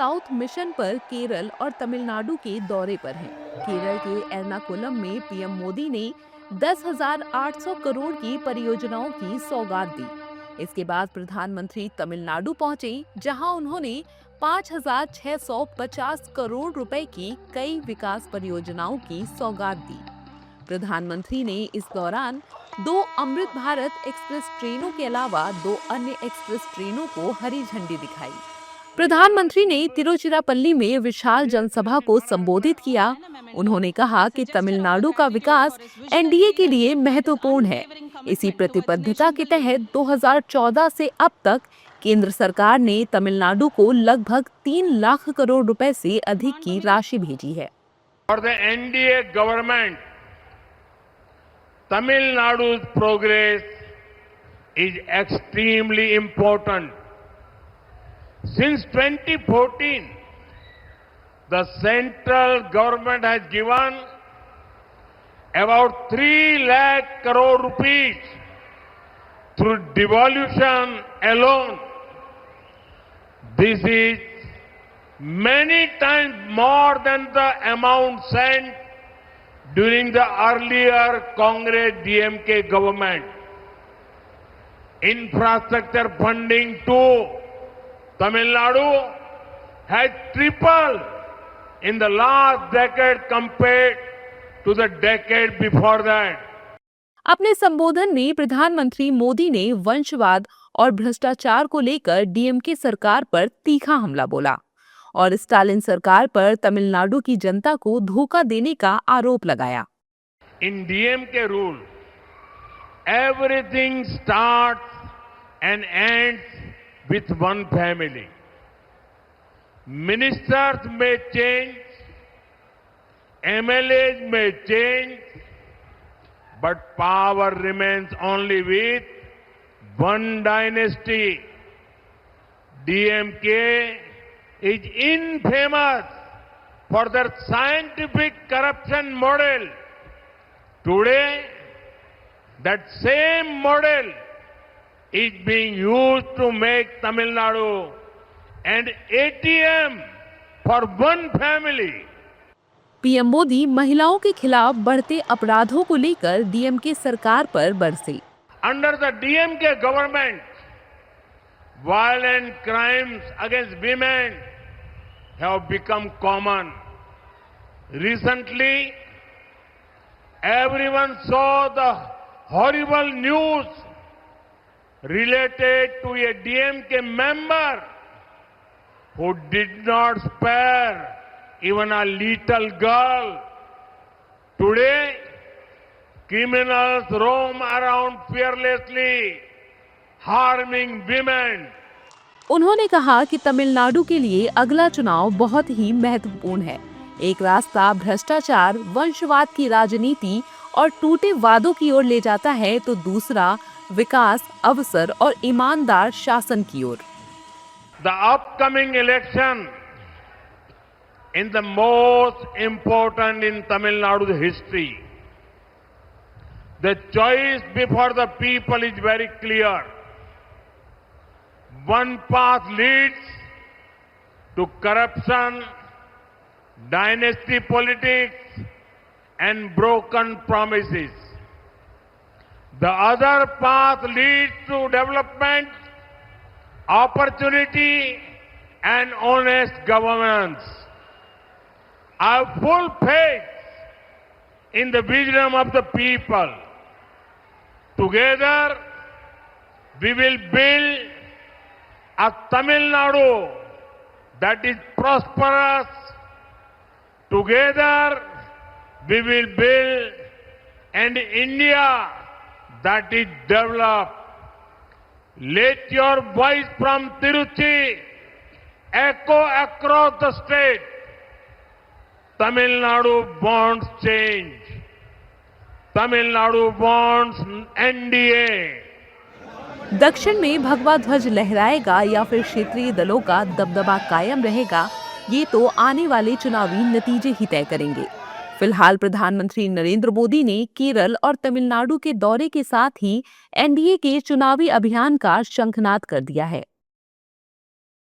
South mission पर केरल और तमिलनाडु के दौरे पर हैं। केरल के एर्नाकुलम में पीएम मोदी ने 10,800 करोड़ की परियोजनाओं की सौगात दी। इसके बाद प्रधानमंत्री तमिलनाडु पहुंचे, जहां उन्होंने 5,650 करोड़ रुपए की कई विकास परियोजनाओं की सौगात दी। प्रधानमंत्री ने इस दौरान दो अमृत भारत एक्सप्रेस ट्रेनों के अलावा दो अन्य एक्सप्रेस ट्रेनों को हरी झंडी दिखाई। प्रधानमंत्री ने तिरुचिरापल्ली में विशाल जनसभा को संबोधित किया। उन्होंने कहा कि तमिलनाडु का विकास एनडीए के लिए महत्वपूर्ण है। इसी प्रतिबद्धता के तहत 2014 से अब तक केंद्र सरकार ने तमिलनाडु को लगभग 3 लाख करोड़ रुपए से अधिक की राशि भेजी है। For the NDA government, Tamil Nadu's progress is extremely important. Since 2014, the central government has given about 3 lakh crore rupees through devolution alone. This is many times more than the amount sent during the earlier Congress DMK government. Infrastructure funding too, Tamil Nadu has tripled in the last decade compared to the decade before that. अपने संबोधन में प्रधानमंत्री मोदी ने वंशवाद और भ्रष्टाचार को लेकर डीएमके सरकार पर तीखा हमला बोला और स्टालिन सरकार पर तमिलनाडु की जनता को धोखा देने का आरोप लगाया। In DMK rule, everything starts and ends with one family. Ministers may change, MLAs may change, but power remains only with one dynasty. DMK is infamous for their scientific corruption model. Today, that same model is being used to make Tamil Nadu an ATM for one family. PM Modi महिलाओं के खिलाफ बढ़ते अपराधों को लेकर DMK सरकार पर बरसे। Under the DMK government, violent crimes against women have become common. Recently, everyone saw the horrible news related to a DMK member who did not spare even a little girl. Today, criminals roam around fearlessly, harming women. उन्होंने कहा कि तमिलनाडु के लिए अगला चुनाव बहुत ही महत्वपूर्ण है। एक रास्ता भ्रष्टाचार, वंशवाद की राजनीति और टूटे वादों की ओर ले जाता है, तो दूसरा विकास, अवसर और ईमानदार शासन की ओर। The upcoming election in the most important in Tamil Nadu's history. The choice before the people is very clear. One path leads to corruption, dynasty politics, and broken promises. The other path leads to development, opportunity, and honest governance. I have full faith in the wisdom of the people. Together, we will build a Tamil Nadu that is prosperous. Together, we will build an India that is developed. Let your voice from Tiruchi echo across the state. Tamil Nadu wants change. Tamil Nadu wants NDA. दक्षिण में भगवा ध्वज लहराएगा या फिर क्षेत्रीय दलों का दबदबा कायम रहेगा, ये तो आने वाले चुनावी नतीजे ही तय करेंगे। फिलहाल प्रधानमंत्री नरेंद्र मोदी ने केरल और तमिलनाडु के दौरे के साथ ही एनडीए के चुनावी अभियान का शंखनाद कर दिया है।